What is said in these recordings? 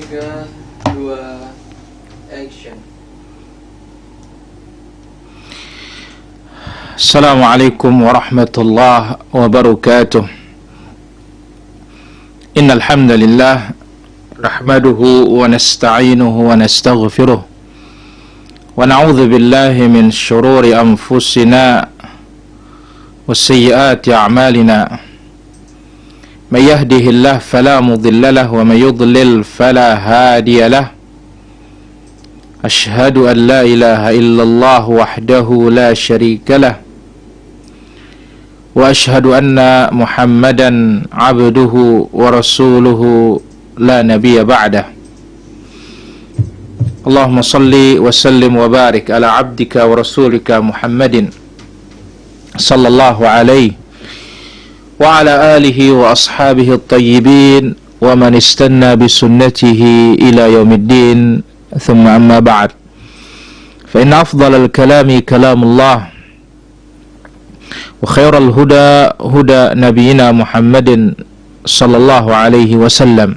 3, 2, action. Assalamualaikum warahmatullahi wabarakatuh. Innal hamdalillah nahmaduhu wa nasta'inuhu wa nastaghfiruh wa na'udzu billahi min shururi anfusina wa sayyiati a'malina. Man yahdihillahu fala mudilla lahu wa man yudlil fala hadiya lahu. Ashhadu an la ilaha illallah wahdahu la syarika lah wa ashhadu anna Muhammadan abduhu wa rasuluhu la nabiyya ba'dah. Allahumma salli wa sallim wa barik ala abdika wa rasulika Muhammadin sallallahu alaihi wa ala alihi wa ashabihi at-tayyibin wa man istanna bi sunnatihi ila yaumiddin. ثم أما بعد فإن أفضل الكلام كلام الله وخير الهدى هدى نبينا محمد صلى الله عليه وسلم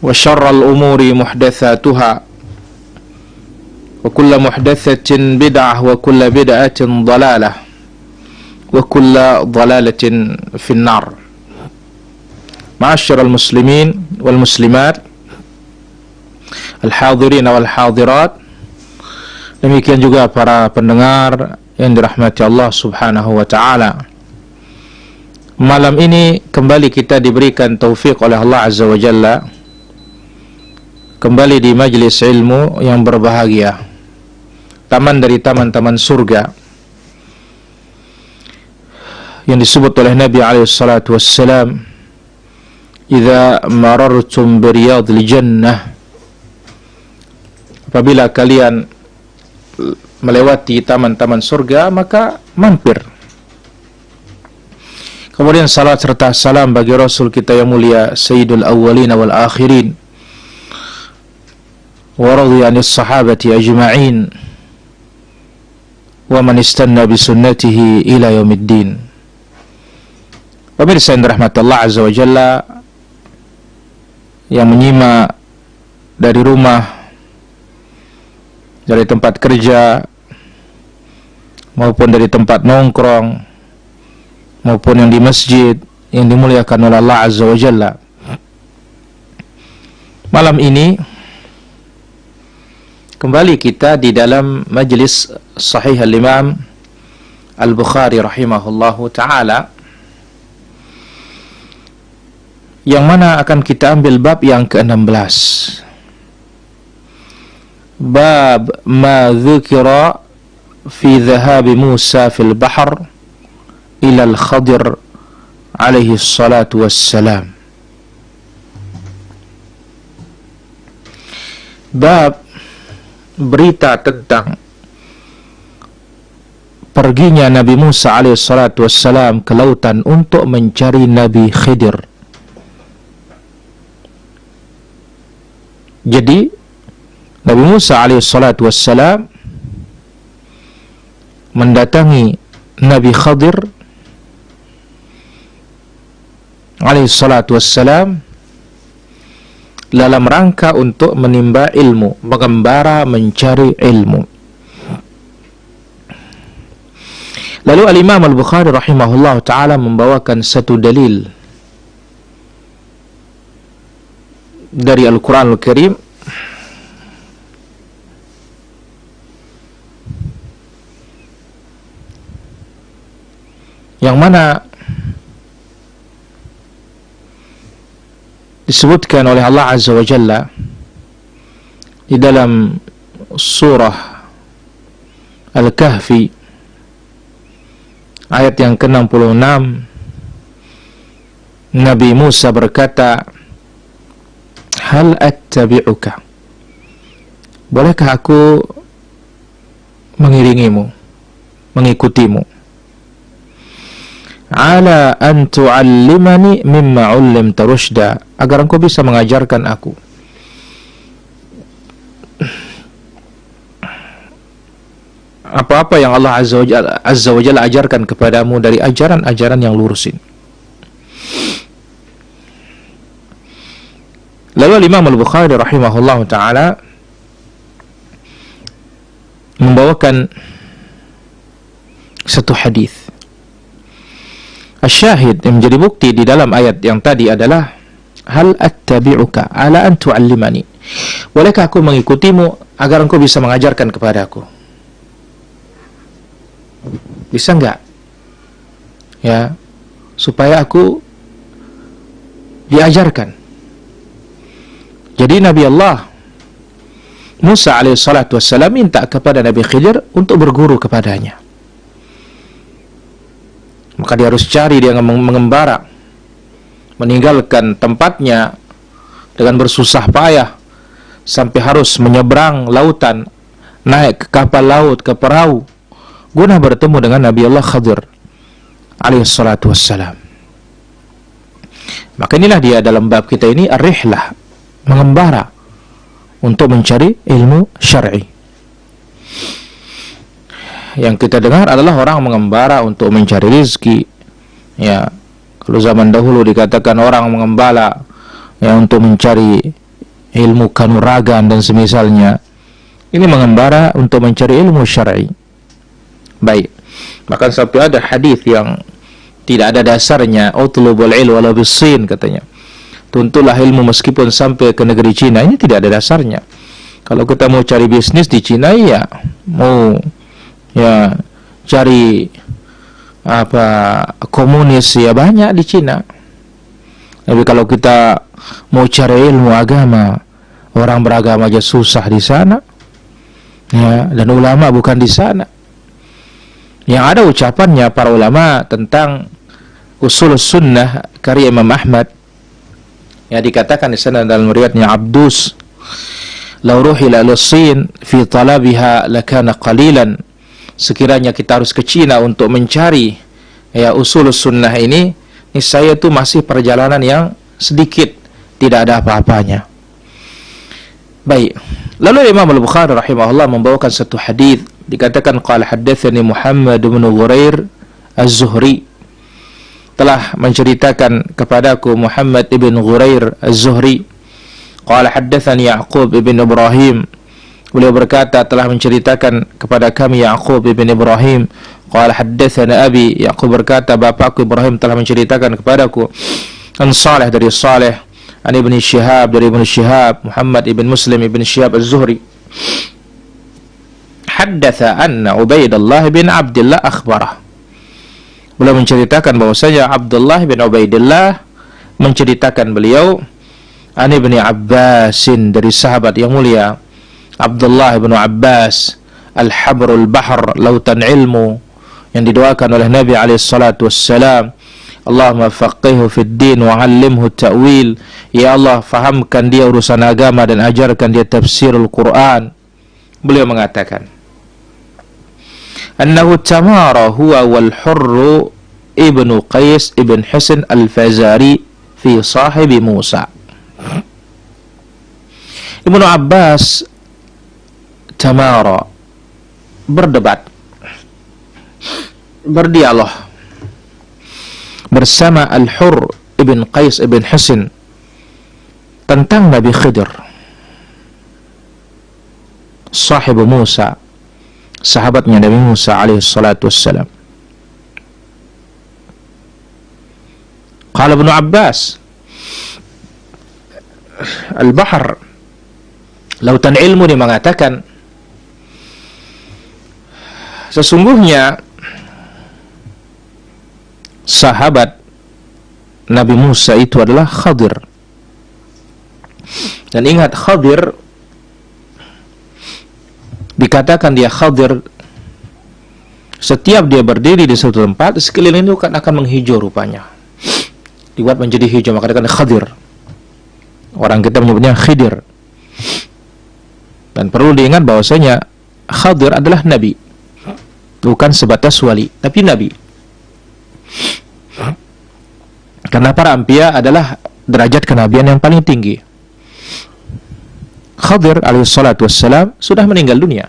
وشر الأمور محدثاتها وكل محدثة بدعة وكل بدعة ضلالة وكل ضلالة في النار. معاشر المسلمين والمسلمات, al-hadirin wal-hadirat, demikian juga para pendengar yang dirahmati Allah subhanahu wa ta'ala. Malam ini kembali kita diberikan taufik oleh Allah azza wa jalla kembali di majlis ilmu yang berbahagia, taman dari taman-taman surga yang disebut oleh Nabi alaihi salatu wassalam, idza marartum bi riyadil jannah, apabila kalian melewati taman-taman surga maka mampir. Kemudian salat serta salam bagi Rasul kita yang mulia Sayyidul Awwalin wal Akhirin wa radhiyanis sahabati ajma'in wa man istanna bi sunnatihi ila yaumiddin. Pemirsa yang dirahmati Allah azza wa jalla yang menyimak dari rumah, dari tempat kerja, maupun dari tempat nongkrong, maupun yang di masjid yang dimuliakan oleh Allah azza wa jalla. Malam ini kembali kita di dalam majlis Sahih al-Imam Al-Bukhari rahimahullahu ta'ala, yang mana akan kita ambil bab yang ke-16, bab ma dzukira fi dhahabi Musa fil bahr ila al-Khadir alaihi salatu wassalam. Bab berita tentang perginya Nabi Musa alaihi salatu wassalam ke lautan untuk mencari Nabi Khidir. Jadi Nabi Musa alaihi salatu wassalam mendatangi Nabi Khadir alaihi salatu wassalam dalam rangka untuk menimba ilmu, mengembara mencari ilmu. Lalu Al-Imam Al-Bukhari rahimahullah ta'ala membawakan satu dalil dari Al-Quran Al-Karim yang mana disebutkan oleh Allah azza wa jalla di dalam surah Al-Kahfi ayat yang ke-66. Nabi Musa berkata, hal attabi'uka, bolehkah aku mengiringimu, mengikutimu, ala an tu'allimani mimma 'ullimta rusyda, agar engkau bisa mengajarkan aku apa-apa yang Allah azza wa jalla ajarkan kepadamu dari ajaran-ajaran yang lurusin. Lalu Imam Al-Bukhari rahimahullah ta'ala membawakan satu hadis. Asyahid yang menjadi bukti di dalam ayat yang tadi adalah hal attabi'uka ala an tu'allimani. Bolehkah aku mengikutimu agar engkau bisa mengajarkan kepadaku? Bisa enggak? Ya, supaya aku diajarkan. Jadi Nabi Allah Musa alaihissalatu wassalam minta kepada Nabi Khidir untuk berguru kepadanya. Maka dia harus cari, dia mengembara, meninggalkan tempatnya dengan bersusah payah sampai harus menyeberang lautan, naik ke kapal laut, ke perahu, guna bertemu dengan Nabi Allah Khidir alaihissalatu wassalam. Maka inilah dia dalam bab kita ini ar-rihlah, mengembara untuk mencari ilmu syar'i. Yang kita dengar adalah orang mengembara untuk mencari rezeki. Ya, kalau zaman dahulu dikatakan orang mengembala ya untuk mencari ilmu kanuragan dan semisalnya. Ini mengembara untuk mencari ilmu syar'i. Baik. Bahkan sampai ada hadis yang tidak ada dasarnya, utlubul ilma walau bis-Sin, katanya. Tuntutlah ilmu meskipun sampai ke negeri Cina. Ini tidak ada dasarnya. Kalau kita mau cari bisnis di Cina, ya mau ya cari komunis, ya banyak di Cina. Tapi kalau kita mau cari ilmu agama, orang beragama aja susah di sana. Ya, dan ulama bukan di sana. Yang ada ucapannya para ulama tentang usul sunnah karya Imam Ahmad. Ya, dikatakan di sana dalam riwayatnya Abdus, "Lau ruhila lis-Sin fi talabiha lakana qalilan." Sekiranya kita harus ke Cina untuk mencari ya usul sunnah ini, niscaya itu masih perjalanan yang sedikit, tidak ada apa-apanya. Baik. Lalu Imam Al-Bukhari rahimahullah membawakan satu hadis, dikatakan qala haddatsani Muhammad bin Ghurair Az-Zuhri, telah menceritakan kepadaku Muhammad ibn Ghurair Az-Zuhri. Qala haddatsani Ya'qub ibn Ibrahim, beliau berkata telah menceritakan kepada kami Ya'qub ibn Ibrahim. Qala haddatsana abi, Ya'qub berkata bapakku Ibrahim telah menceritakan kepadaku. An Salih dari Salih, an Ibn Shihab dari Ibn Shihab, Muhammad ibn Muslim ibn Shihab Az-Zuhri. Haddatsa anna Ubaidullah bin Abdullah akhbarah, beliau menceritakan bahwasanya Abdullah bin Ubaidillah menceritakan beliau an Ibni Abbasin, dari sahabat yang mulia Abdullah bin Abbas, al-habrul bahr, lautan ilmu, yang didoakan oleh Nabi alaihissalatu wassalam, Allahumma faqihhu fid din wa 'allimhu ta'wil, ya Allah fahamkan dia urusan agama dan ajarkan dia tafsirul Quran. Beliau mengatakan annahu tamara huwa wal Hurr ibnu Qais ibn Hisn al-Fazari fi sahibi Musa. Ibnu Abbas tamara, berdebat, berdialog bersama Al-Hurr ibn Qais ibn Hisn tentang Nabi Khidir, sahibu Musa, sahabatnya Nabi Musa alaihi salatu wassalam. Qala Ibnu Abbas, al-bahr, lautan ilmu, dia mengatakan sesungguhnya sahabat Nabi Musa itu adalah Khadir. Dan ingat, Khadir dikatakan dia Khadir setiap dia berdiri di suatu tempat, sekeliling itu akan menghijau rupanya, dibuat menjadi hijau, maka dikatakan Khadir. Orang kita menyebutnya Khidir. Dan perlu diingat bahwasanya Khadir adalah nabi, bukan sebatas wali, tapi nabi. Karena para anbiya adalah derajat kenabian yang paling tinggi. Khadir alaihissalatu wassalam sudah meninggal dunia,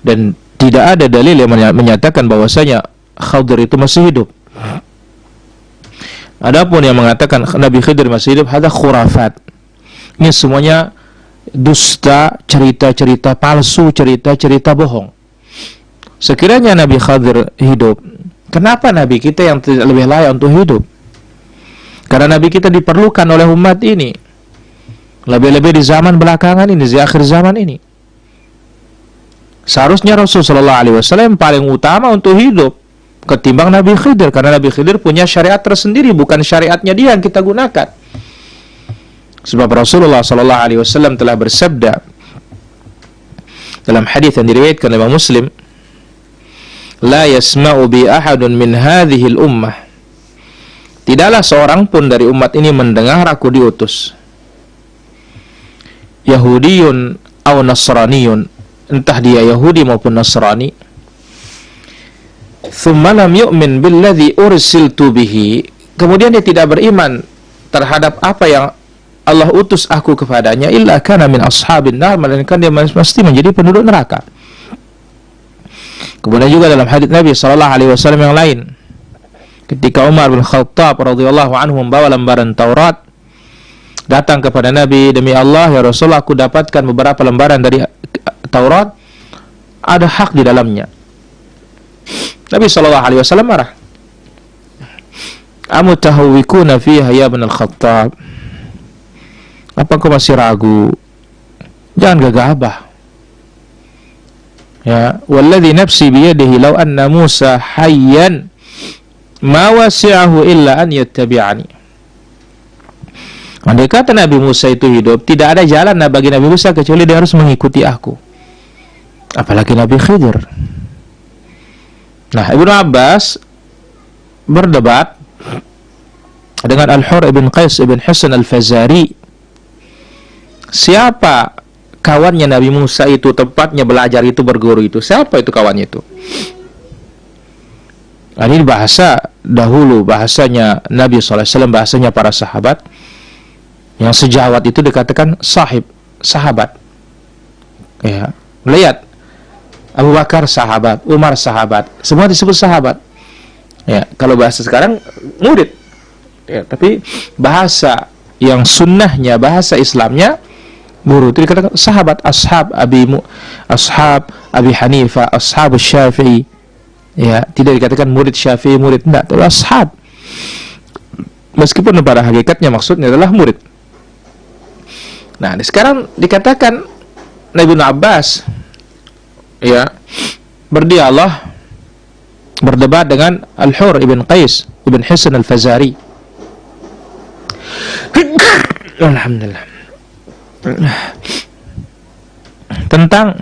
dan tidak ada dalil yang menyatakan bahwasanya Khadir itu masih hidup. Adapun yang mengatakan Nabi Khidir masih hidup, ada khurafat. Ini semuanya dusta, cerita-cerita palsu, cerita-cerita bohong. Sekiranya Nabi Khidir hidup, kenapa Nabi kita yang tidak lebih layak untuk hidup? Karena Nabi kita diperlukan oleh umat ini, lebih-lebih di zaman belakangan ini, di akhir zaman ini. Seharusnya Rasulullah SAW paling utama untuk hidup ketimbang Nabi Khidir, karena Nabi Khidir punya syariat tersendiri, bukan syariatnya dia yang kita gunakan. Sebab Rasulullah SAW telah bersabda dalam hadis yang diriwayatkan oleh Muslim, "La yasma'u bi ahadun min hadhihi al-ummah." Tidaklah seorang pun dari umat ini mendengar aku diutus. Yahudiyun atau Nasraniyun, entah dia Yahudi maupun Nasrani, thumma lam yu'min billadhi ursiltu bihi, kemudian dia tidak beriman terhadap apa yang Allah utus aku kepadanya, illa kana min ashabin nar, melainkan dia mesti menjadi penduduk neraka. Kemudian juga dalam hadits Nabi SAW yang lain, ketika Umar bin Khattab radhiyallahu anhu membawa lembaran Taurat datang kepada Nabi, demi Allah ya Rasulullah, aku dapatkan beberapa lembaran dari Taurat, ada hak di dalamnya. Nabi SAW marah. Amutahawwikuna fiha ya ibn al-Khattab, apa kau masih ragu? Jangan gegabah. Ya, walladhi nafsi biyadihi law anna Musa hayyan ma wasi'ahu illa an yattabi'ani. Andai kata Nabi Musa itu hidup, tidak ada jalan bagi Nabi Musa kecuali dia harus mengikuti aku. Apalagi Nabi Khidir. Nah, Ibnu Abbas berdebat dengan Al-Hur ibn Qais ibn Hasan Al-Fazari. Siapa kawannya Nabi Musa itu, tempatnya belajar itu, berguru itu? Siapa itu kawannya itu? Nah, ini bahasa dahulu, bahasanya Nabi SAW, bahasanya para sahabat. Yang sejawat itu dikatakan sahib, sahabat. Ya, lihat, Abu Bakar sahabat, Umar sahabat, semua disebut sahabat. Ya, kalau bahasa sekarang murid. Ya, tapi bahasa yang sunnahnya, bahasa Islamnya guru, itu dikatakan sahabat, ashab Abi Hanifah, ashab Syafi'i. Ya, tidak dikatakan murid Syafi'i, murid, enggak, itu ashab. Meskipun pada hakikatnya maksudnya adalah murid. Nah, sekarang dikatakan Ibnu Abbas ya berdialog, berdebat dengan Al-Hur ibn Qais ibn Hasan Al-Fazari. Alhamdulillah. Tentang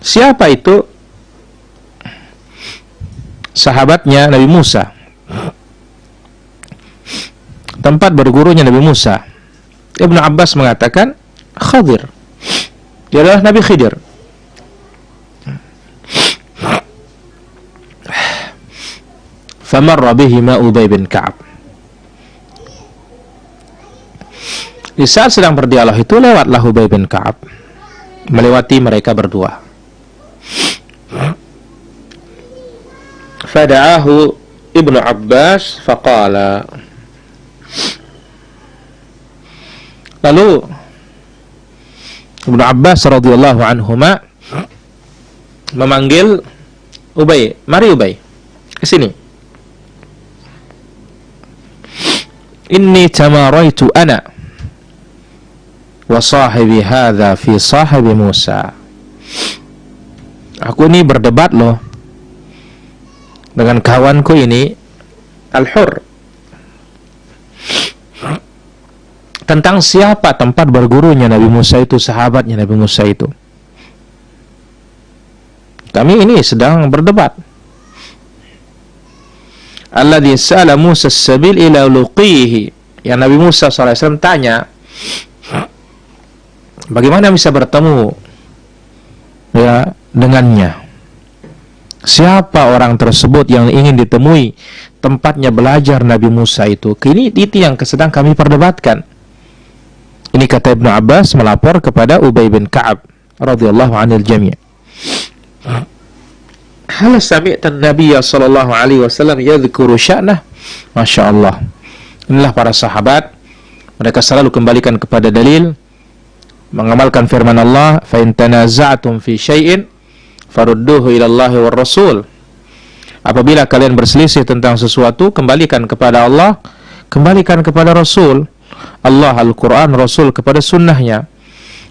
siapa itu sahabatnya Nabi Musa, tempat bergurunya Nabi Musa. Ibnu Abbas mengatakan Khidir, dia adalah Nabi Khidir. Famarra bihima Ubay bin Ka'ab. Di saat sedang berdialog itu, lewatlah Ubay bin Ka'ab, melewati mereka berdua. Fada'ahu Ibnu Abbas faqala, lalu Ibnu Abbas radhiyallahu anhuma memanggil Ubay, mari Ubay, ke sini. Inni tamaraitu ana wa sahibi hadha fi sahibi Musa. Aku ini berdebat loh dengan kawanku ini Al-Hur tentang siapa tempat bergurunya Nabi Musa itu, sahabatnya Nabi Musa itu. Kami ini sedang berdebat. Alladhi sa'ala Musa as-sabil ila luqihi, yang Nabi Musa SAW tanya bagaimana bisa bertemu ya dengannya. Siapa orang tersebut yang ingin ditemui tempatnya belajar Nabi Musa itu? Ini yang sedang kami perdebatkan. Ini kata Ibnu Abbas melapor kepada Ubay bin Ka'ab radhiyallahu anil jami'. Hal sami'ta an-nabiy sallallahu alaihi wasallam yadhkuru sya'nah? Masya Allah. Inilah para sahabat, mereka selalu kembalikan kepada dalil, mengamalkan firman Allah, fa in tanaza'tum fi syai'in farudduhu ila Allah war Rasul. Apabila kalian berselisih tentang sesuatu, kembalikan kepada Allah, kembalikan kepada Rasul. Allah Al-Quran, Rasul kepada sunnahnya.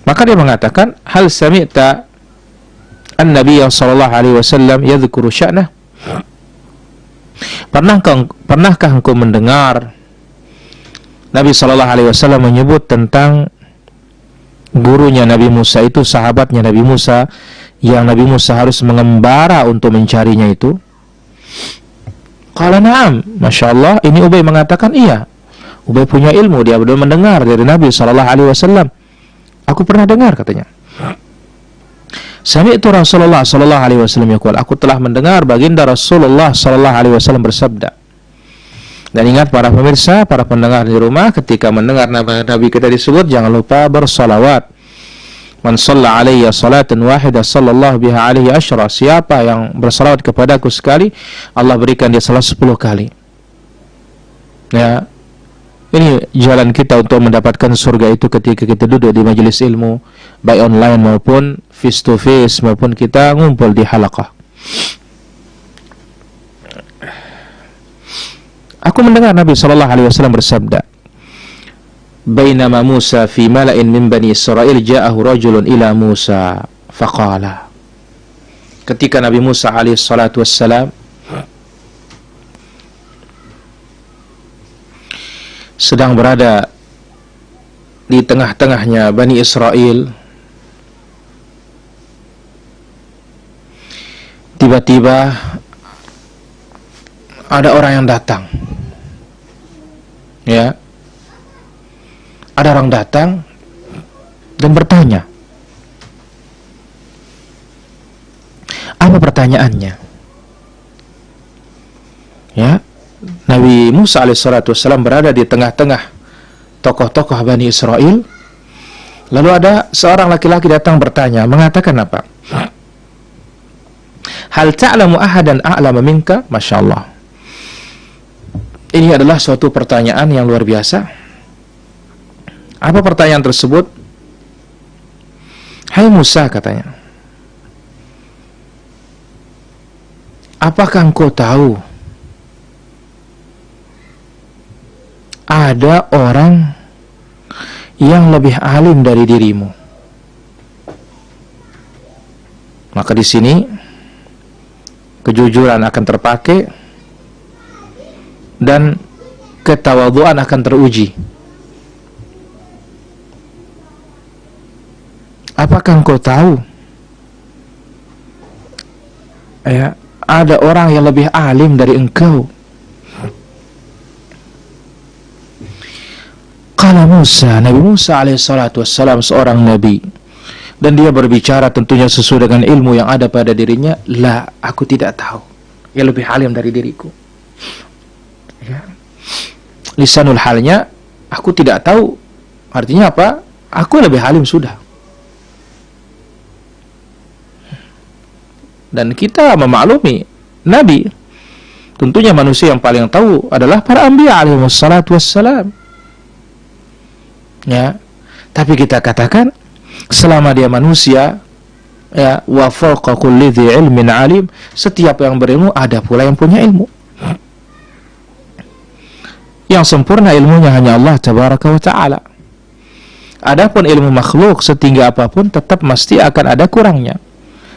Maka dia mengatakan, hal sami'ta an-Nabiy sallallahu alaihi wasallam yadhkuru sya'nah? Pernahkah engkau mendengar Nabi sallallahu alaihi wasallam menyebut tentang gurunya Nabi Musa itu, sahabatnya Nabi Musa, yang Nabi Musa harus mengembara untuk mencarinya itu? Qala na'am. Masya Allah, ini Ubay mengatakan iya. Ubay punya ilmu, dia benar mendengar dari Nabi sallallahu alaihi wasallam. Aku pernah dengar, katanya. Sami'tu Rasulullah sallallahu alaihi wasallam yaqul, aku telah mendengar baginda Rasulullah sallallahu alaihi wasallam bersabda. Dan ingat para pemirsa, para pendengar di rumah, ketika mendengar Nabi kita disebut, jangan lupa bersalawat. Man shalla alayya salatan wahidah sallallahu biha alaihi asyra. Siapa yang bersalawat kepadaku sekali, Allah berikan dia salat 10 kali. Ya, ini jalan kita untuk mendapatkan surga itu ketika kita duduk di majelis ilmu, baik online maupun face to face, maupun kita ngumpul di halaqah. Aku mendengar Nabi sallallahu alaihi wasallam bersabda, bainama Musa fi mala'in min bani Israil ja'ahu rajulun ila Musa faqala. Ketika Nabi Musa alaihi salatu wassalam sedang berada di tengah-tengahnya Bani Israel, tiba-tiba ada orang yang datang. Ya, ada orang datang dan bertanya. Apa pertanyaannya? Ya, Nabi Musa alaihissalatu wassalam berada di tengah-tengah tokoh-tokoh Bani Israel. Lalu ada seorang laki-laki datang bertanya, mengatakan apa? Hal ta'lamu ahadan a'lama minka? Masya Allah. Ini adalah suatu pertanyaan yang luar biasa. Apa pertanyaan tersebut? Hai Musa, katanya, apakah engkau tahu ada orang yang lebih alim dari dirimu? Maka di sini kejujuran akan terpakai dan ketawaduan akan teruji. Apakah engkau tahu ya, ada orang yang lebih alim dari engkau? Qala Musa, Nabi Musa alaihissalatu wassalam seorang nabi, dan dia berbicara tentunya sesuai dengan ilmu yang ada pada dirinya. La, aku tidak tahu yang lebih alim dari diriku. Ya. Lisanul halnya, aku tidak tahu, artinya apa? Aku lebih alim sudah. Dan kita memaklumi Nabi, tentunya manusia yang paling tahu adalah para anbiya alaihissalatu wassalam. Ya, tapi kita katakan selama dia manusia, ya, wa fawqa kulli dhi ilmin alim, setiap yang berilmu ada pula yang punya ilmu. Yang sempurna ilmunya hanya Allah tabaraka wa ta'ala. Adapun ilmu makhluk setinggi apapun tetap mesti akan ada kurangnya.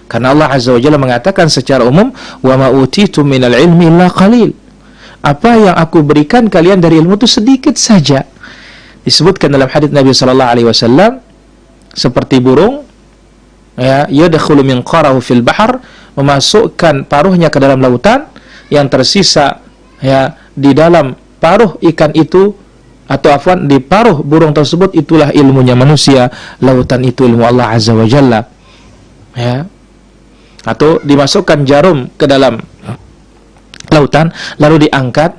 Karena Allah azza wa jalla mengatakan secara umum, wa ma utitum minal ilmi illa qalil. Apa yang aku berikan kalian dari ilmu itu sedikit saja. Disebutkan dalam hadits Nabi sallallahu alaihi wasallam, seperti burung, ya, yadkhulu min qarahu fil bahr, memasukkan paruhnya ke dalam lautan, yang tersisa ya di dalam paruh ikan itu, atau afwan, di paruh burung tersebut, itulah ilmunya manusia. Lautan itu ilmu Allah azza wa jalla. Ya. Atau dimasukkan jarum ke dalam lautan lalu diangkat,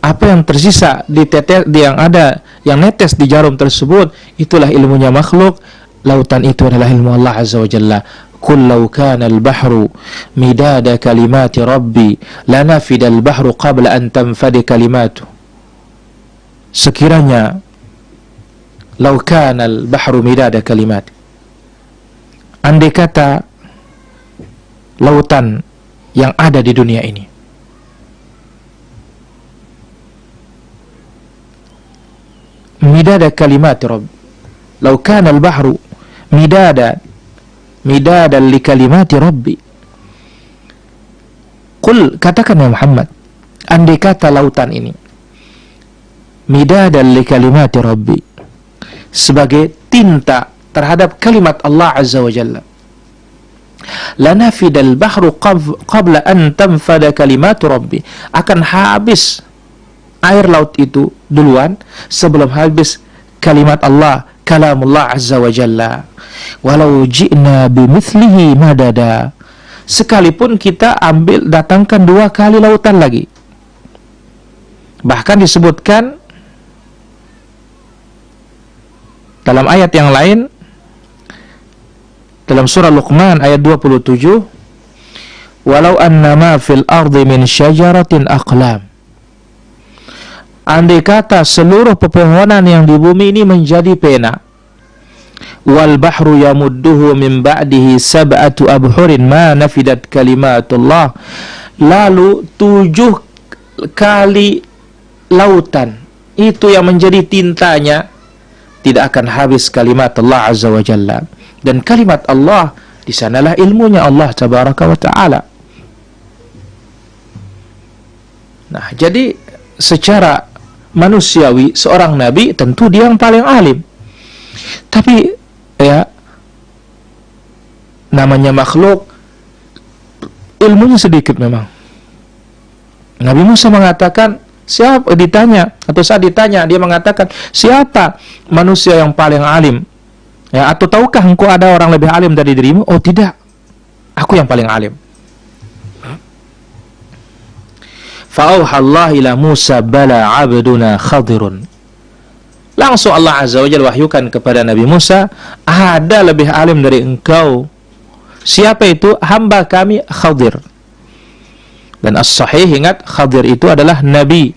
apa yang tersisa di tetes yang ada, yang netes di jarum tersebut, itulah ilmunya makhluk. Lautan itu adalah ilmu Allah azza wa jalla. Qul law kana al-bahru midada kalimati rabbi lanafida al-bahru qabla an tanfada kalimatu. Sekiranya law kana al-bahru midada kalimat, andai kata lautan yang ada di dunia ini midada kalimat Rabb, law kana al-bahru midada li kalimati Rabbi. Qul, katakan ya Muhammad, andai kata lautan ini midada li kalimati Rabbi, sebagai tinta terhadap kalimat Allah Azza wa Jalla, lanafida al-bahru qabla an tanfada kalimatu Rabbi, akan habis air laut itu duluan sebelum habis kalimat Allah, kalamullah Azza wa Jalla. Walau ji'na bimithlihi madada, sekalipun kita datangkan 2 kali lautan lagi. Bahkan disebutkan dalam ayat yang lain, dalam surah Luqman ayat 27, walau annama fil ardi min syajaratin aqlam, andai kata seluruh pepohonan yang di bumi ini menjadi pena, wal bahru yamudduhu min ba'dihi sab'atu abhurin ma nafidat kalimatullah, lalu 7 kali lautan itu yang menjadi tintanya, tidak akan habis kalimat Allah Azza wa Jalla. Dan kalimat Allah di sanalah ilmunya Allah Tabaraka wa Ta'ala. Nah, jadi secara manusiawi seorang nabi tentu dia yang paling alim. Tapi ya, namanya makhluk, ilmunya sedikit memang. Nabi Musa mengatakan, siapa, ditanya, atau saat ditanya dia mengatakan, siapa manusia yang paling alim? Ya, atau tahukah engkau ada orang lebih alim dari dirimu? Oh tidak, aku yang paling alim. Fa'auha Allah ila Musa bala abduna Khadirun. Langsung Allah Azza wa Jalla wahyukan kepada Nabi Musa, ada lebih alim dari engkau. Siapa itu? Hamba kami Khadir. Dan as-sahih, ingat, Khadir itu adalah nabi,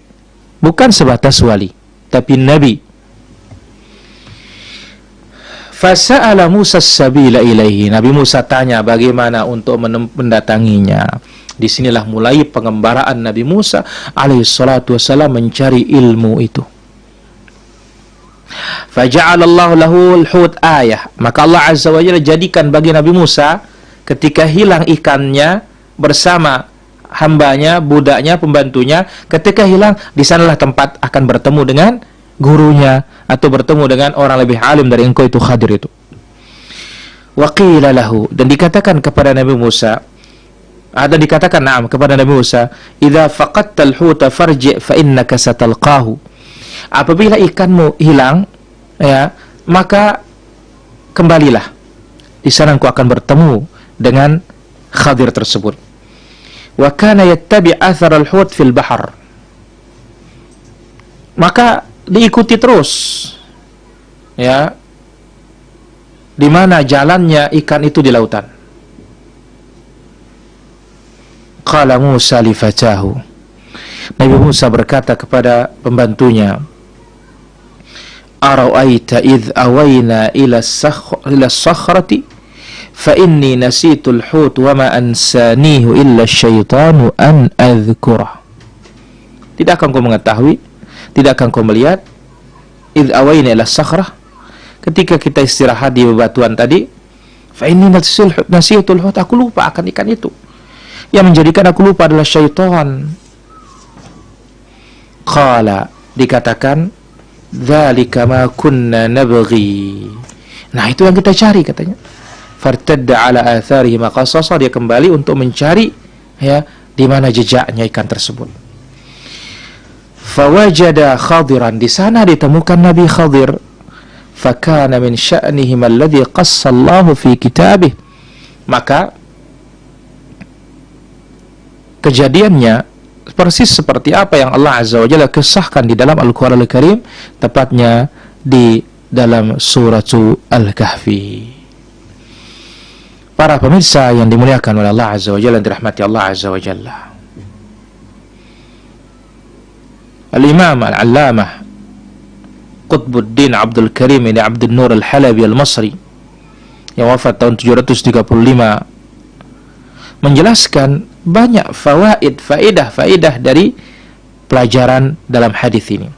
bukan sebatas wali, tapi nabi. Fasa'ala Musa as-sabila ilaihi. Nabi Musa tanya bagaimana untuk mendatanginya. Disinilah mulai pengembaraan Nabi Musa alaihissalatu wassalam mencari ilmu itu. Faja'alallahu lahu al-hut ayah. Maka Allah Azza wa Jalla jadikan bagi Nabi Musa ketika hilang ikannya bersama hambanya, budaknya, pembantunya, ketika hilang, di sanalah tempat akan bertemu dengan gurunya atau bertemu dengan orang lebih alim dari engkau itu, Khadir itu. Wa qila lahu, dan dikatakan kepada Nabi Musa, dikatakan kepada Nabi Musa, idza faqadtal huta farji' fa innaka satalqahu. Apabila ikanmu hilang, ya, maka kembalilah. Di sana engkau akan bertemu dengan Khadir tersebut. Wa kana yattabi' athar al-hut fil bahr. Maka diikuti terus, ya, di mana jalannya ikan itu di lautan. Qala Musa li fatahu. Nabi Musa berkata kepada pembantunya, ara'aita idh awayna ila as-sakhrati fa inni nasitul hut wa ma ansanihu illa syaitanu an adhkurah. Tidakkah kau mengetahui, tidakkah kau melihat, idh awayna ila as-sakhrah, ketika kita istirahat di bebatuan tadi, fa inni nasitul hut, aku lupa akan ikan itu. Yang menjadikan aku lupa adalah syaitan. Qala, dikatakan, dzalika ma kunna nabghi. Nah, itu yang kita cari, katanya. Fartadda ala atharihi maqasasa, dia kembali untuk mencari, ya, di mana jejaknya ikan tersebut. Fawajada Khadiran, di sana ditemukan Nabi Khadir. Fakana min sya'nihim alladhi qassallahu fi kitabih. Maka kejadiannya persis seperti apa yang Allah Azza wa Jalla kisahkan di dalam Al-Quran Al-Karim, tepatnya di dalam surah Al-Kahfi. Para pemirsa yang dimuliakan oleh Allah Azza wa Jalla, dirahmati Allah Azza wa Jalla, Al-Imam Al-Allamah Qutbuddin Abdul Karim ini Abdul Nur Al-Halabi Al-Masri yang wafat tahun 735 menjelaskan banyak faidah dari pelajaran dalam hadis ini.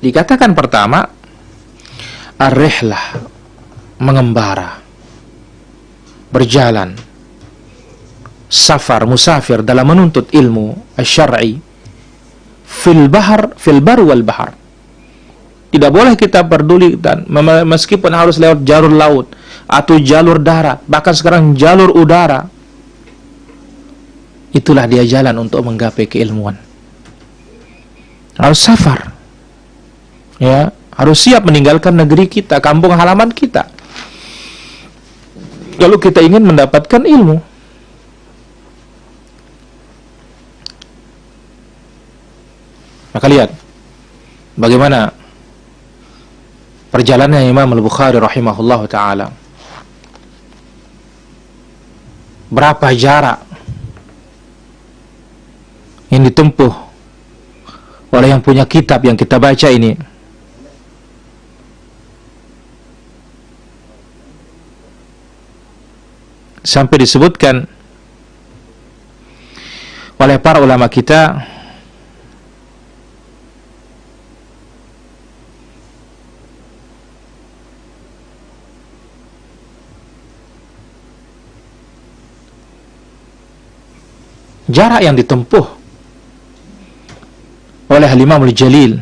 Dikatakan pertama, ar-rihlah, mengembara, berjalan, safar, musafir dalam menuntut ilmu asy-syar'i fil bar wal bahar. Tidak boleh kita peduli dan meskipun harus lewat jalur laut atau jalur darat, bahkan sekarang jalur udara, itulah dia jalan untuk menggapai keilmuan. Harus safar, ya, harus siap meninggalkan negeri kita, kampung halaman kita, kalau kita ingin mendapatkan ilmu. Maka lihat bagaimana perjalanan Imam Al-Bukhari rahimahullah ta'ala. Berapa jarak yang ditempuh oleh yang punya kitab yang kita baca ini. Sampai disebutkan oleh para ulama kita, jarak yang ditempuh oleh Al-Imam Al-Jalil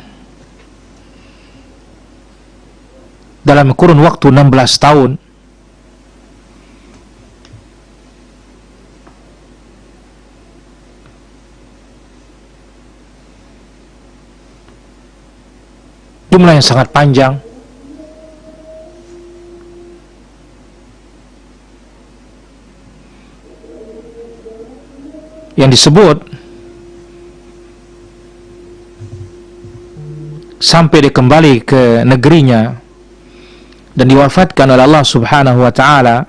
dalam kurun waktu 16 tahun jumlah yang sangat panjang. Yang disebut sampai dia kembali ke negerinya dan diwafatkan oleh Allah Subhanahu wa ta'ala,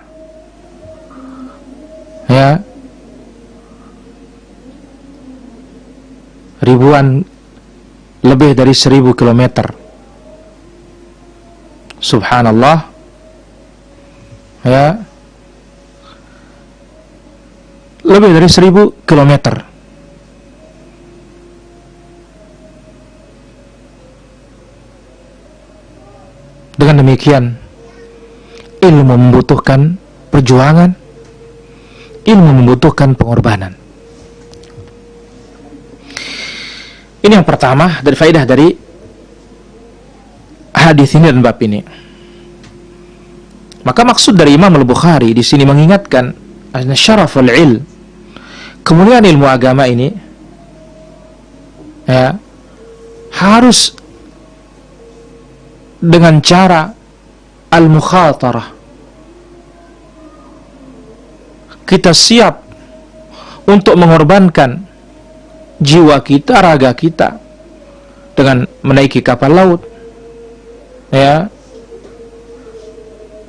ya, ribuan, lebih dari 1000 kilometer. Subhanallah, ya, lebih dari 1000 kilometer. Dengan demikian, ilmu membutuhkan perjuangan, ilmu membutuhkan pengorbanan. Ini yang pertama dari faedah dari hadis ini dan bab ini. Maka maksud dari Imam Al-Bukhari di sini mengingatkan syaraful ilm, kemuliaan ilmu agama ini, ya, harus dengan cara al-mukhatarah. Kita siap untuk mengorbankan jiwa kita, raga kita dengan menaiki kapal laut, ya.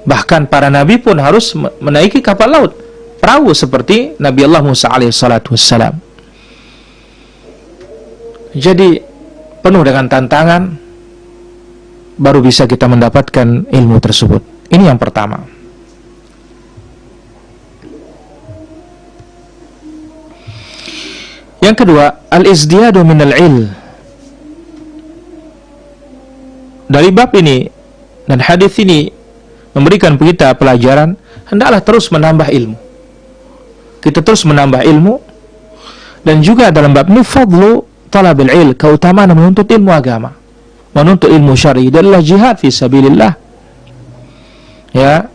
Bahkan para nabi pun harus menaiki kapal laut, perahu, seperti Nabi Allah Musa alaihissalatu wassalam. Jadi penuh dengan tantangan baru bisa kita mendapatkan ilmu tersebut. Ini yang pertama. Yang kedua, al-izdiyadu minal ilm. Dari bab ini dan hadis ini memberikan kita pelajaran, hendaklah terus menambah ilmu. Kita terus menambah ilmu. Dan juga dalam bab ini fadlu talabil ilm, keutamaan menuntut ilmu agama, menuntut ilmu syar'i adalah jihad fi sabilillah, ya.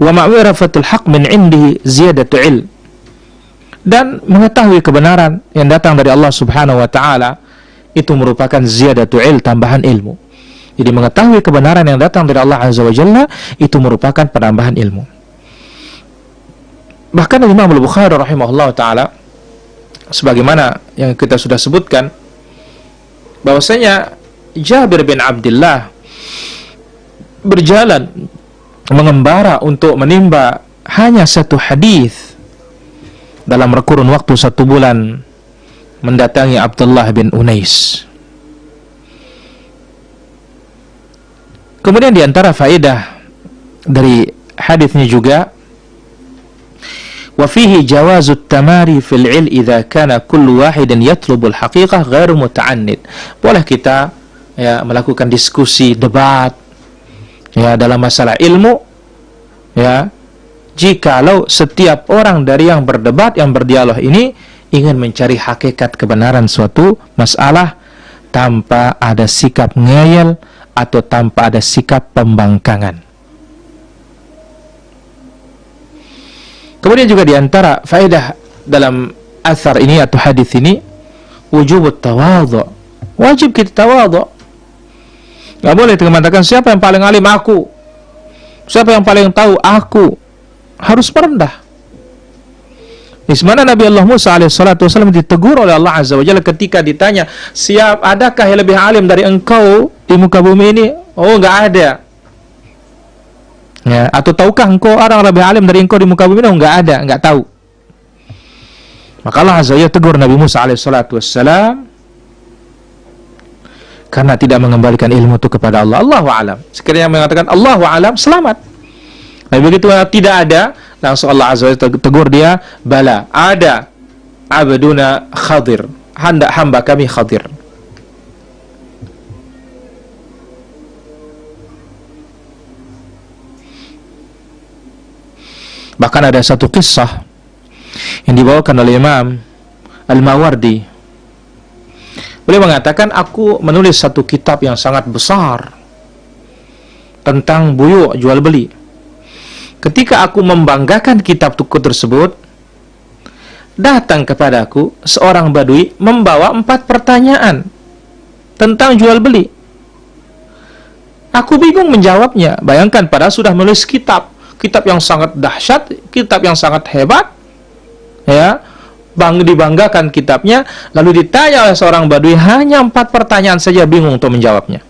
Wa ma'rifatul haq min indihi ziyadatu ilm, dan mengetahui kebenaran yang datang dari Allah Subhanahu wa ta'ala itu merupakan ziyadatu ilm, tambahan ilmu. Jadi mengetahui kebenaran yang datang dari Allah Azza wa Jalla itu merupakan penambahan ilmu. Bahkan Imam Al-Bukhari rahimahullah ta'ala, sebagaimana yang kita sudah sebutkan, bahwasanya Jabir bin Abdullah berjalan mengembara untuk menimba hanya satu hadis dalam kurun waktu 1 bulan, mendatangi Abdullah bin Unais. Kemudian diantara faedah dari hadisnya juga, wa fihi jawazut tamari fil il idza kana kullu wahidin yatlubul haqiqah ghairu muta'annid. Boleh kita melakukan diskusi, debat dalam masalah ilmu jikalau setiap orang dari yang berdebat, yang berdialog ini ingin mencari hakikat kebenaran suatu masalah tanpa ada sikap ngeyel atau tanpa ada sikap pembangkangan. Kemudian juga diantara faedah dalam athar ini atau hadis ini, wujubut tawadhu. Wajib kita tawadhu. Gak boleh kita mengatakan siapa yang paling alim, aku. Siapa yang paling tahu, aku. Harus merendah. Di mana Nabi Allah Musa alaihissalam ditegur oleh Allah Azza wa Jalla ketika ditanya, adakah yang lebih alim dari engkau di muka bumi ini? Oh, nggak ada. Atau tahukah engkau orang lebih alim dari engkau di muka bumi ini? Oh, nggak ada, nggak tahu. Maka Allah Azza wa Jalla tegur Nabi Musa alaihissalam karena tidak mengembalikan ilmu itu kepada Allah. Allahu a'lam. Sekiranya mengatakan Allahu a'lam, selamat. Nah, begitu tidak ada, langsung Allah Azza wa Jalla tegur dia, bala, ada abduna Khadir, hamba kami Khadir. Bahkan ada satu kisah yang dibawakan oleh Imam Al-Mawardi. Beliau mengatakan, aku menulis satu kitab yang sangat besar tentang buyu jual beli. Ketika aku membanggakan kitab tersebut, datang kepadaku seorang badui membawa 4 pertanyaan tentang jual beli. Aku bingung menjawabnya. Bayangkan, padahal sudah menulis kitab yang sangat dahsyat, kitab yang sangat hebat, dibanggakan kitabnya, lalu ditanya oleh seorang badui hanya 4 pertanyaan saja, bingung untuk menjawabnya.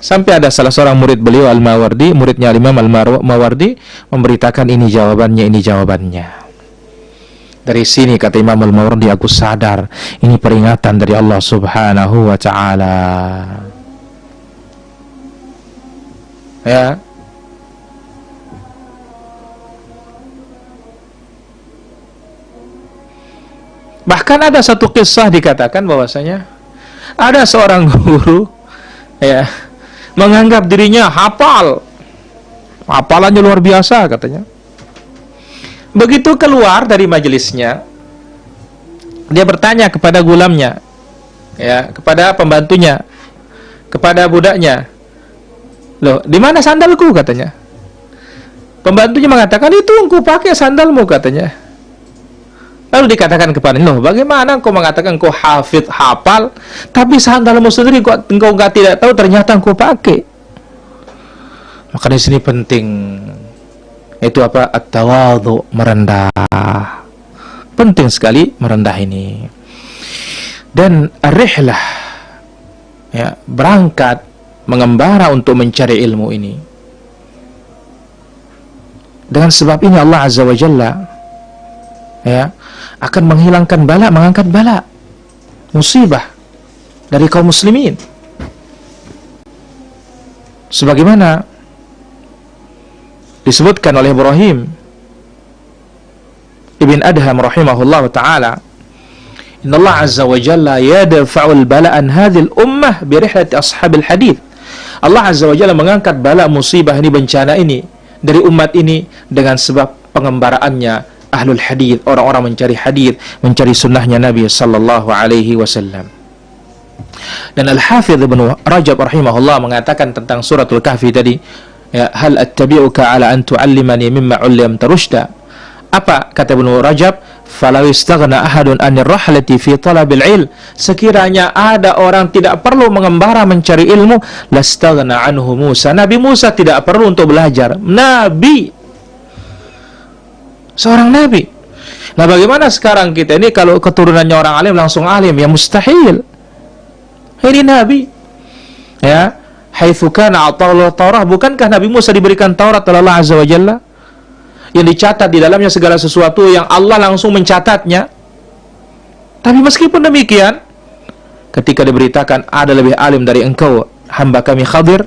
Sampai ada salah seorang murid beliau, Al-Mawardi, muridnya Imam Al-Mawardi, memberitakan ini jawabannya. Dari sini, kata Imam Al-Mawardi, aku sadar ini peringatan dari Allah Subhanahu wa ta'ala. Bahkan ada satu kisah dikatakan bahwasanya ada seorang guru menganggap dirinya hafalannya luar biasa katanya. Begitu keluar dari majelisnya, dia bertanya kepada gulamnya, kepada pembantunya, kepada budaknya, loh, di mana sandalku katanya. Pembantunya mengatakan, itu engkau pakai sandalmu katanya. Lalu dikatakan kepada, loh, bagaimana engkau mengatakan engkau hafal, tapi sandalmu sendiri engkau tidak tahu, ternyata engkau pakai. Maka di sini penting, itu apa? At-tawadhu, merendah. Penting sekali merendah ini. Dan ar-rihlah, berangkat mengembara untuk mencari ilmu ini. Dengan sebab ini Allah Azza wa Jalla akan menghilangkan bala, mengangkat bala, musibah dari kaum muslimin. Sebagaimana disebutkan oleh Ibrahim Ibn Adham rahimahullah ta'ala, Inna Allah Azza wa Jalla yadfa'ul bala'an hadhil ummah birihlati ashabil hadith. Allah Azza wa Jalla mengangkat bala, musibah ini, bencana ini dari umat ini dengan sebab pengembaraannya ahlul hadith, orang-orang mencari hadith, mencari sunnahnya Nabi sallallahu alaihi wasallam. Dan Al-Hafidh Ibn Rajab rahimahullah mengatakan tentang suratul Kahfi tadi, hal attabi'uka ala an tu'allimani mimma 'allamta rushda. Apa kata Ibn Rajab? Falau istaghna ahadun anir rahlati fi talabil ilm, sekiranya ada orang tidak perlu mengembara mencari ilmu, lastaghna anhu Musa. Nabi Musa tidak perlu untuk belajar. Nabi, seorang nabi. Nah, bagaimana sekarang kita ini kalau keturunannya orang alim langsung alim? Ya mustahil. Ini Nabi. Ya, haitsu kana ata'allahu Taurah, bukankah Nabi Musa diberikan Taurat oleh Allah Azza wa Jalla? Yang dicatat di dalamnya segala sesuatu yang Allah langsung mencatatnya. Tapi meskipun demikian, ketika diberitakan ada lebih alim dari engkau, hamba kami Khadir,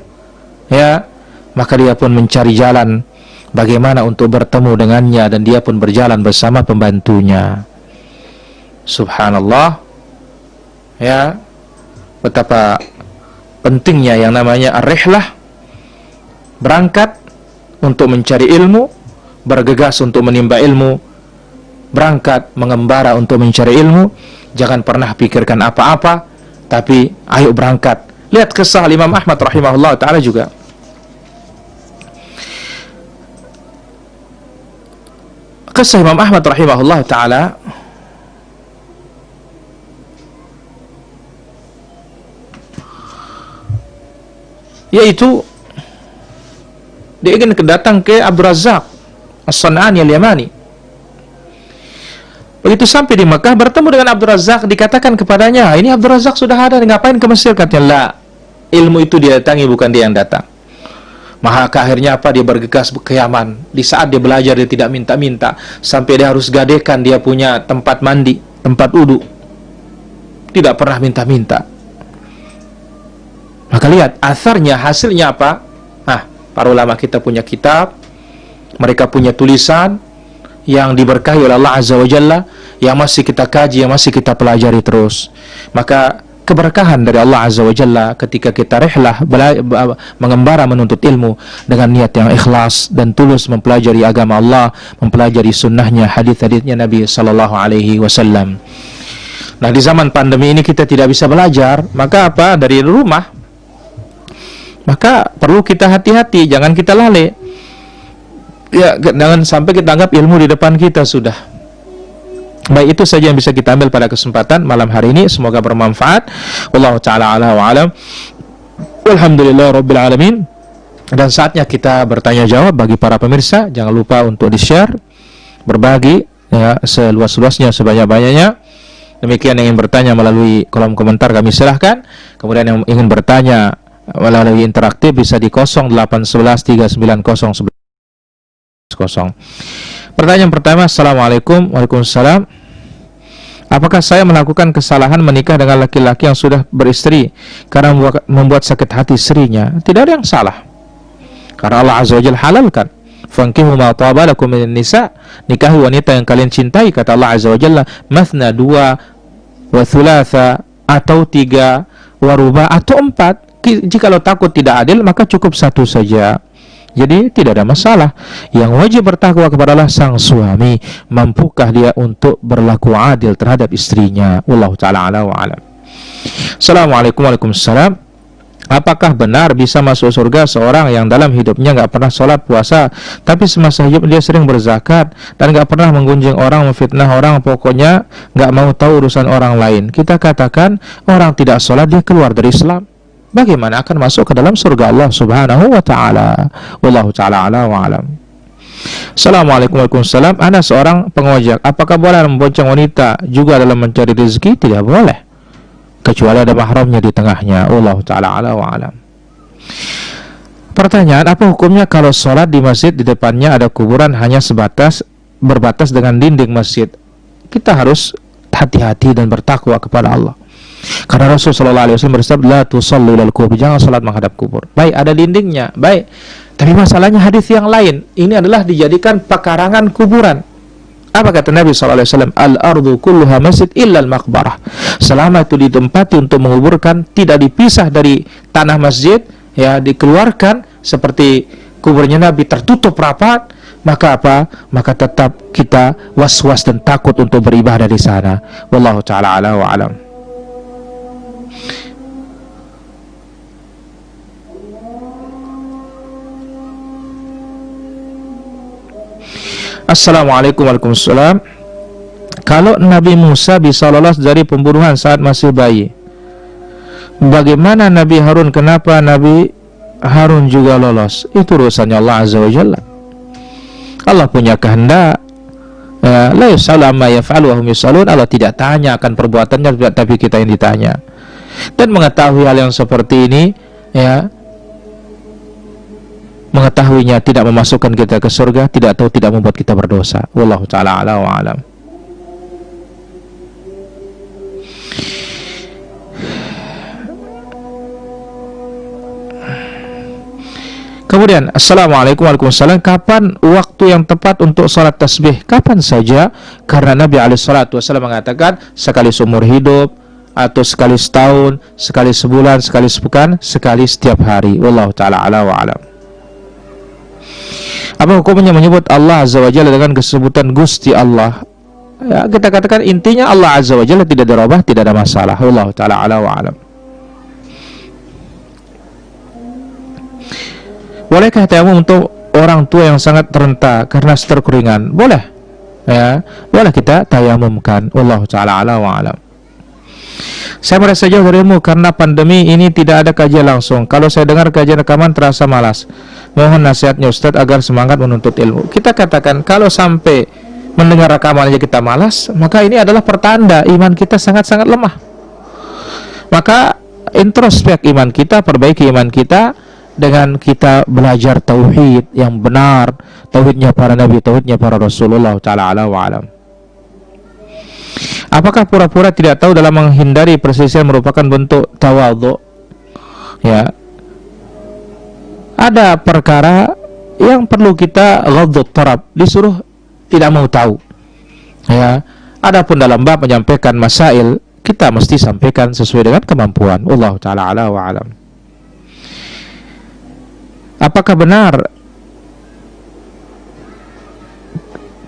ya, maka dia pun mencari jalan bagaimana untuk bertemu dengannya, dan dia pun berjalan bersama pembantunya. Subhanallah. Ya, betapa pentingnya yang namanya ar-rihlah, berangkat untuk mencari ilmu, bergegas untuk menimba ilmu, berangkat mengembara untuk mencari ilmu. Jangan pernah pikirkan apa-apa, tapi ayo berangkat. Lihat kisah Imam Ahmad rahimahullah ta'ala juga. Kisah Imam Ahmad rahimahullah ta'ala, yaitu dia ingin datang ke Abdul Razzaq As-San'ani Al-Yamani. Begitu sampai di Mekah, bertemu dengan Abdul Razzaq, dikatakan kepadanya, ini Abdul Razzaq sudah ada, ngapain ke Mesir? Katanya, la, ilmu itu dia datangi, bukan dia yang datang. Maka akhirnya apa? Dia bergegas ke Yaman. Di saat dia belajar, dia tidak minta-minta, sampai dia harus gadekan dia punya tempat mandi, tempat wudu. Tidak pernah minta-minta. Maka lihat asarnya, hasilnya apa? Para ulama kita punya kitab, mereka punya tulisan yang diberkahi oleh Allah Azza wa Jalla, yang masih kita kaji, yang masih kita pelajari terus. Maka keberkahan dari Allah Azza wa Jalla ketika kita rihlah, mengembara menuntut ilmu dengan niat yang ikhlas dan tulus mempelajari agama Allah, mempelajari sunnahnya, hadis-hadisnya Nabi Sallallahu Alaihi Wasallam. Nah, di zaman pandemi ini kita tidak bisa belajar, maka apa? Dari rumah. Maka perlu kita hati-hati, jangan kita lalai. Ya, jangan sampai kita anggap ilmu di depan kita sudah. Baik, itu saja yang bisa kita ambil pada kesempatan malam hari ini. Semoga bermanfaat. Wallahu ta'ala ala wa alam. Walhamdulillah rabbil alamin. Dan saatnya kita bertanya jawab bagi para pemirsa. Jangan lupa untuk di-share, berbagi ya seluas-luasnya, sebanyak-banyaknya. Demikian yang ingin bertanya melalui kolom komentar kami silahkan. Kemudian yang ingin bertanya melalui interaktif bisa di 0811 3900 11. Pertanyaan pertama, Assalamualaikum. Waalaikumsalam. Apakah saya melakukan kesalahan menikah dengan laki-laki yang sudah beristri karena membuat sakit hati istrinya? Tidak ada yang salah, karena Allah Azza wa Jalla halalkan. Fankihu ma taba lakum minan nisa, nikahi wanita yang kalian cintai, kata Allah Azza wa Jalla. Mathna, 2, wa thulatha, atau 3, wa ruba, atau 4. Jikalau takut tidak adil, maka cukup 1 saja. Jadi tidak ada masalah. Yang wajib bertakwa kepada Allah sang suami. Mampukah dia untuk berlaku adil terhadap istrinya? Wallahu ta'ala ala wa alam. Assalamualaikum. Waalaikumsalam. Apakah benar bisa masuk surga seorang yang dalam hidupnya nggak pernah sholat puasa, tapi semasa hidup dia sering berzakat dan nggak pernah menggunjing orang, memfitnah orang, pokoknya nggak mau tahu urusan orang lain? Kita katakan orang tidak sholat, dia keluar dari Islam. Bagaimana akan masuk ke dalam surga Allah Subhanahu wa ta'ala? Wallahu ta'ala ala wa alam. Assalamualaikum. Waalaikumsalam. Ana seorang pengojek. Apakah boleh membonceng wanita juga dalam mencari rezeki? Tidak boleh, kecuali ada mahramnya di tengahnya. Wallahu ta'ala ala wa alam. Pertanyaan, apa hukumnya kalau sholat di masjid di depannya ada kuburan hanya berbatas dengan dinding masjid? Kita harus hati-hati dan bertakwa kepada Allah. Karena Rasulullah SAW bersabda, la tusallu ilal kubur, jangan salat menghadap kubur. Baik, ada dindingnya, baik. Tapi masalahnya hadis yang lain, ini adalah dijadikan pekarangan kuburan. Apa kata Nabi SAW? Al-ardu kulluha masjid illa al-maqbarah. Selama itu ditempati untuk menguburkan, tidak dipisah dari tanah masjid, ya dikeluarkan seperti kuburnya Nabi tertutup rapat, maka apa? Maka tetap kita was-was dan takut untuk beribadah di sana. Wallahu ta'ala ala wa alam. Assalamualaikum. Waalaikumsalam. Kalau Nabi Musa bisa lolos dari pembunuhan saat masih bayi, bagaimana Nabi Harun? Kenapa Nabi Harun juga lolos? Itu urusannya Allah Azza wa Jalla. Allah punya kehendak. La yusalu amma yaf'alu wa hum yusalun. Allah tidak tanya akan perbuatannya, tapi kita yang ditanya. Dan mengetahui hal yang seperti ini, ya, mengetahuinya tidak memasukkan kita ke surga, tidak membuat kita berdosa. Wallahu ta'ala ala wa alam. Kemudian, Assalamualaikum warahmatullahi wabarakatuh. Kapan waktu yang tepat untuk sholat tasbih? Kapan saja, karena Nabi SAW mengatakan sekali seumur hidup, atau sekali setahun, sekali sebulan, sekali sepekan, sekali setiap hari. Wallahu ta'ala ala wa alam. Apa hukumnya menyebut Allah Azza wa Jalla dengan kesebutan Gusti Allah? Ya, kita katakan intinya Allah Azza wa Jalla tidak dirubah, tidak ada masalah. Wallahu ta'ala ala wa alam. Bolehkah tayamum untuk orang tua yang sangat renta karena stroke ringan? Boleh. Ya, boleh kita tayamumkan. Wallahu ta'ala ala wa alam. Saya merasa jauh dari ilmu karena pandemi ini tidak ada kajian langsung. Kalau saya dengar kajian rekaman terasa malas. Mohon nasihatnya Ustadz agar semangat menuntut ilmu. Kita katakan kalau sampai mendengar rekaman aja kita malas, maka ini adalah pertanda iman kita sangat-sangat lemah. Maka introspek iman kita, perbaiki iman kita dengan kita belajar tauhid yang benar, tauhidnya para nabi, tauhidnya para Rasulullah ta'ala ala wa alam. Apakah pura-pura tidak tahu dalam menghindari perselisihan merupakan bentuk tawadhu? Ya, ada perkara yang perlu kita ghadhut tarab, disuruh tidak mau tahu. Ya, adapun dalam bab menyampaikan masail, kita mesti sampaikan sesuai dengan kemampuan. Wallahu ta'ala ala wa alam. Apakah benar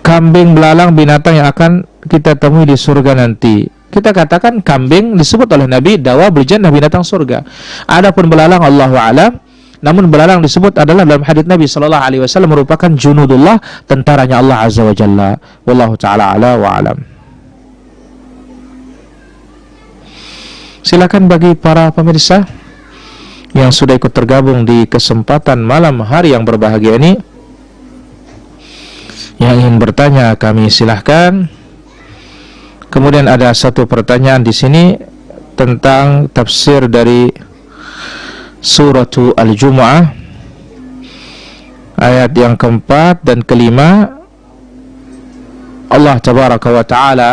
kambing belalang binatang yang akan kita temui di surga nanti? Kita katakan kambing disebut oleh Nabi dawabul jannah, binatang surga. Adapun belalang Allahu a'lam. Namun belalang disebut adalah dalam hadits Nabi sallallahu alaihi wasallam merupakan junudullah, tentaranya Allah azza wa jalla. Wallahu ta'ala ala wa alam. Silakan bagi para pemirsa yang sudah ikut tergabung di kesempatan malam hari yang berbahagia ini, yang ingin bertanya kami silahkan. Kemudian ada satu pertanyaan di sini tentang tafsir dari Surah Al-Jumu'ah ayat yang keempat dan kelima. Allah tabaraka wa ta'ala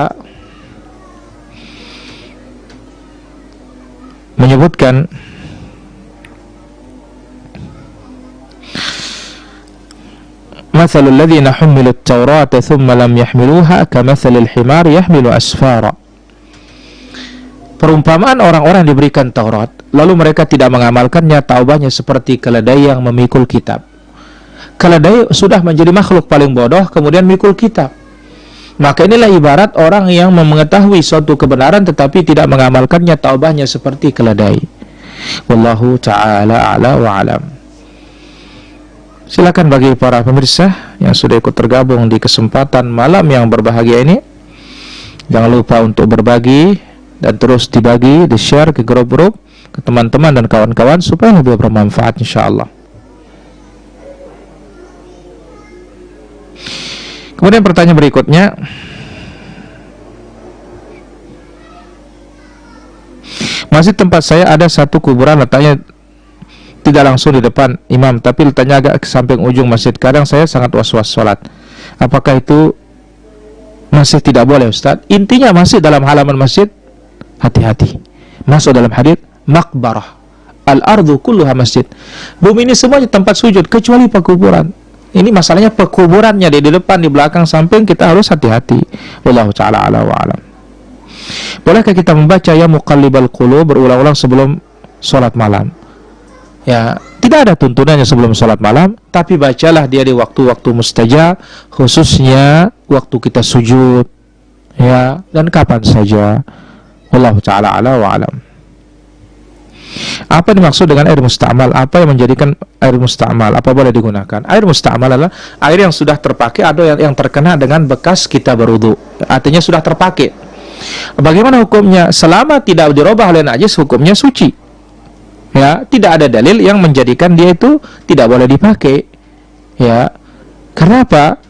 menyebutkan Mathalul ladzina hummilut Taurata thumma lam yahmiluha kamathalil himar yahmilu asfara. Perumpamaan orang-orang yang diberikan Taurat lalu mereka tidak mengamalkannya, taubahnya seperti keledai yang memikul kitab. Keledai sudah menjadi makhluk paling bodoh kemudian memikul kitab. Maka inilah ibarat orang yang mengetahui suatu kebenaran tetapi tidak mengamalkannya, taubahnya seperti keledai. Wallahu ta'ala a'la wa alam. Silakan bagi para pemirsa yang sudah ikut tergabung di kesempatan malam yang berbahagia ini, jangan lupa untuk berbagi dan terus dibagi, di-share ke grup-grup, ke teman-teman dan kawan-kawan supaya lebih bermanfaat insyaallah. Kemudian pertanyaan berikutnya, masjid tempat saya ada satu kuburan letaknya tidak langsung di depan imam, tapi letaknya agak ke samping ujung masjid. Kadang saya sangat was-was sholat. Apakah itu masih tidak boleh Ustaz? Intinya masih dalam halaman masjid, hati-hati. Masuk dalam hadits maqbarah, al-ardu kulluha masjid. Bumi ini semuanya tempat sujud kecuali pekuburan. Ini masalahnya pekuburannya di depan, di belakang, samping, kita harus hati-hati. Wallahu ta'ala ala wa alam. Bolehkah kita membaca ya muqallibal qulub berulang-ulang sebelum sholat malam? Ya, tidak ada tuntunannya sebelum sholat malam, tapi bacalah dia di waktu-waktu mustajab, khususnya waktu kita sujud, ya, dan kapan saja. Wallahu ta'ala ala wa alam. Apa yang dimaksud dengan air musta'mal? Apa yang menjadikan air musta'mal? Apa boleh digunakan? Air musta'mal adalah air yang sudah terpakai atau yang terkena dengan bekas kita berwudu. Artinya sudah terpakai. Bagaimana hukumnya? Selama tidak dirubah oleh najis, hukumnya suci. Ya, tidak ada dalil yang menjadikan dia itu tidak boleh dipakai. Ya, karena apa?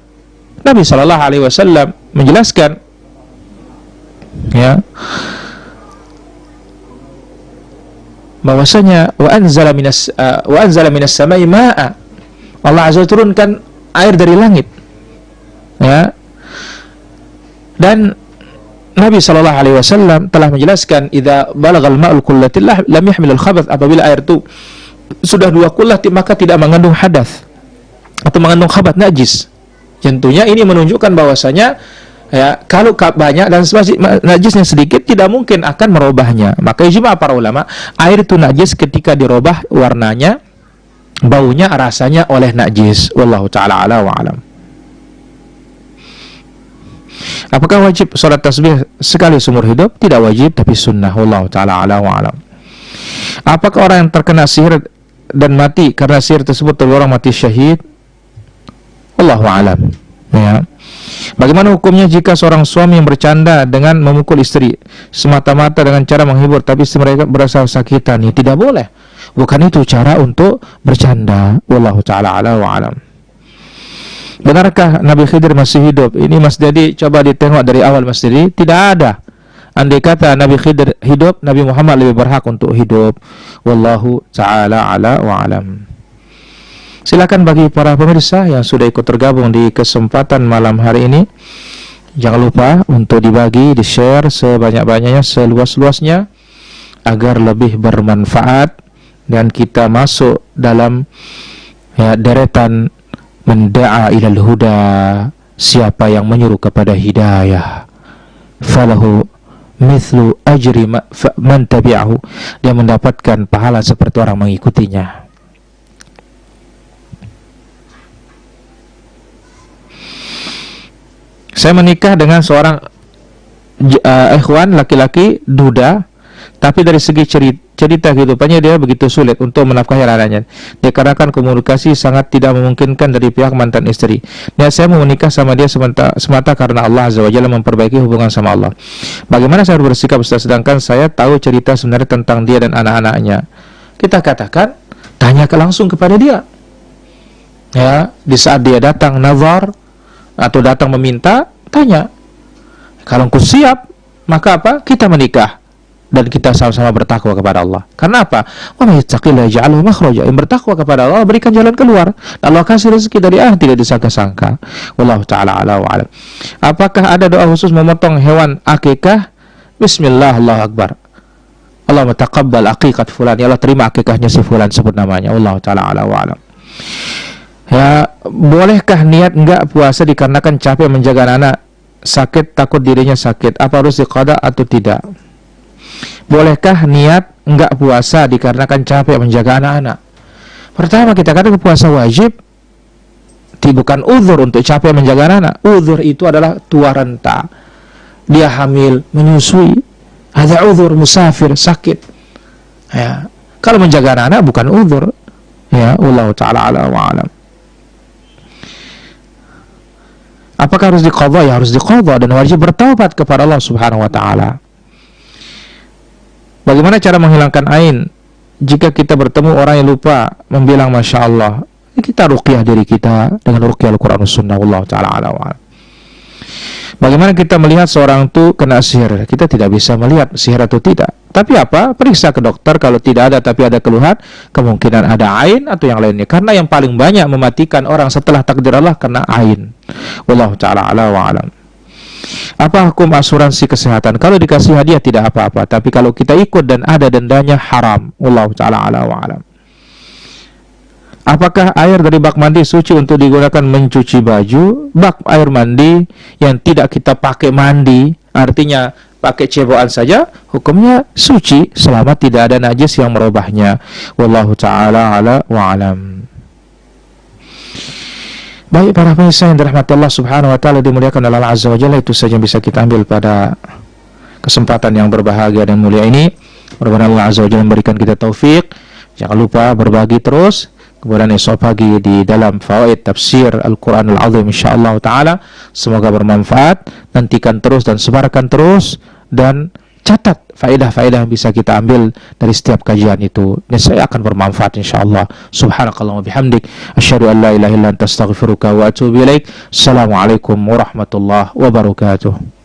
Nabi Shallallahu Alaihi Wasallam menjelaskan, ya, bahwasanya wa anzala minas samai ma'a. Allah Azza wa turunkan air dari langit. Ya. Dan Nabi sallallahu alaihi wasallam telah menjelaskan idza balagal ma'ul qullatil lam yahmilul khabath, apabila air itu sudah 2 kullah maka tidak mengandung hadas atau mengandung khabath najis. Tentunya ini menunjukkan bahwasanya ya, kalau banyak dan najisnya sedikit tidak mungkin akan merubahnya. Maka ijma para ulama, air itu najis ketika dirubah warnanya, baunya, rasanya oleh najis. Wallahu taala ala wa alam. Apakah wajib salat tasbih sekali seumur hidup? Tidak wajib, tapi sunnah. Wallahu taala ala wa alam. Apakah orang yang terkena sihir dan mati karena sihir tersebut tergolong mati syahid? Wallahu alam. Ya. Bagaimana hukumnya jika seorang suami yang bercanda dengan memukul istri semata-mata dengan cara menghibur, tapi istri mereka berasa sakitan? Ya, tidak boleh. Bukan itu cara untuk bercanda. Wallahu taala ala wa alam. Benarkah Nabi Khidir masih hidup? Ini Mas Dedi coba ditengok dari awal Mas Dedi. Tidak ada. Andai kata Nabi Khidir hidup, Nabi Muhammad lebih berhak untuk hidup. Wallahu ta'ala ala wa alam. Silakan bagi para pemirsa yang sudah ikut tergabung di kesempatan malam hari ini, jangan lupa untuk dibagi, di-share sebanyak-banyaknya, seluas-luasnya, agar lebih bermanfaat dan kita masuk dalam deretan menda'a ilal huda. Siapa yang menyuruh kepada hidayah, falahu mithlu ajri man tabi'ahu, dia mendapatkan pahala seperti orang mengikutinya. Saya menikah dengan seorang ikhwan laki-laki duda, tapi dari segi cerita kehidupannya dia begitu sulit untuk menafkahi anaknya. Dikarenakan komunikasi sangat tidak memungkinkan dari pihak mantan istri. Dan saya mau menikah sama dia semata karena Allah Azza wa Jalla memperbaiki hubungan sama Allah. Bagaimana saya harus bersikap, Ustaz? Sedangkan saya tahu cerita sebenarnya tentang dia dan anak-anaknya. Kita katakan, tanya langsung kepada dia. Ya, di saat dia datang nazar atau datang meminta, tanya. Kalau engkau siap, maka apa? Kita menikah dan kita sama-sama bertakwa kepada Allah. Karena apa? Wa may yattaqillaha yaj'al lahu makhraja. Yang bertakwa kepada Allah berikan jalan keluar. Allah kasih rezeki dari tidak disangka-sangka. Wallahu taala ala wa alam. Apakah ada doa khusus memotong hewan akikah? Bismillah, Allahu akbar. Allahumma taqabbal aqiqat fulan. Ya Allah, terima akikahnya si fulan, sebut namanya. Wallahu taala ala wa alam. Ya, bolehkah niat enggak puasa dikarenakan capek menjaga anak, sakit, takut dirinya sakit? Apa harus diqada atau tidak? Bolehkah niat enggak puasa dikarenakan capek menjaga anak-anak? Pertama, kita katakan puasa wajib bukan uzur untuk capek menjaga anak. Uzur itu adalah tua renta, dia hamil, menyusui, ada uzur, musafir, sakit. Ya, kalau menjaga anak-anak bukan uzur. Ya, wallahu ta'ala ala wa alam. Apakah harus diqadha? Ya harus diqadha dan wajib bertaubat kepada Allah Subhanahu wa taala. Bagaimana cara menghilangkan ain jika kita bertemu orang yang lupa membilang Masya Allah? Kita ruqyah diri kita dengan ruqyah Al-Quran Sunnah. Allah ta'ala ala wa alam. Bagaimana kita melihat seorang itu kena sihir? Kita tidak bisa melihat sihir atau tidak. Tapi apa? Periksa ke dokter. Kalau tidak ada tapi ada keluhan, kemungkinan ada ain atau yang lainnya. Karena yang paling banyak mematikan orang setelah takdir Allah kena ain. Wallahu ta'ala ala wa alam. Apa hukum asuransi kesehatan? Kalau dikasih hadiah tidak apa-apa, tapi kalau kita ikut dan ada dendanya haram. Wallahu ta'ala ala wa alam. Apakah air dari bak mandi suci untuk digunakan mencuci baju? Bak air mandi yang tidak kita pakai mandi, artinya pakai cebokan saja, hukumnya suci selama tidak ada najis yang merubahnya. Wallahu ta'ala ala wa alam. Baik para pemirsa yang dirahmati Allah Subhanahu wa taala, dimuliakan oleh Allah Azza wa Jalla, itu saja yang bisa kita ambil pada kesempatan yang berbahagia dan mulia ini. Mudah-mudahan Allah Azza wa Jalla memberikan kita taufik. Jangan lupa berbagi terus. Kemudian esok pagi di dalam fawaid tafsir Al-Quran Al-Azim insyaallah ta'ala. Semoga bermanfaat. Nantikan terus dan sebarkan terus. Dan catat faedah-faedah yang bisa kita ambil dari setiap kajian itu. Dan saya akan bermanfaat insyaallah. Subhanakallah wa bihamdik. Asyhadu an la ilaha illa anta astaghfiruka wa atubu ilaik. Assalamualaikum warahmatullahi wabarakatuh.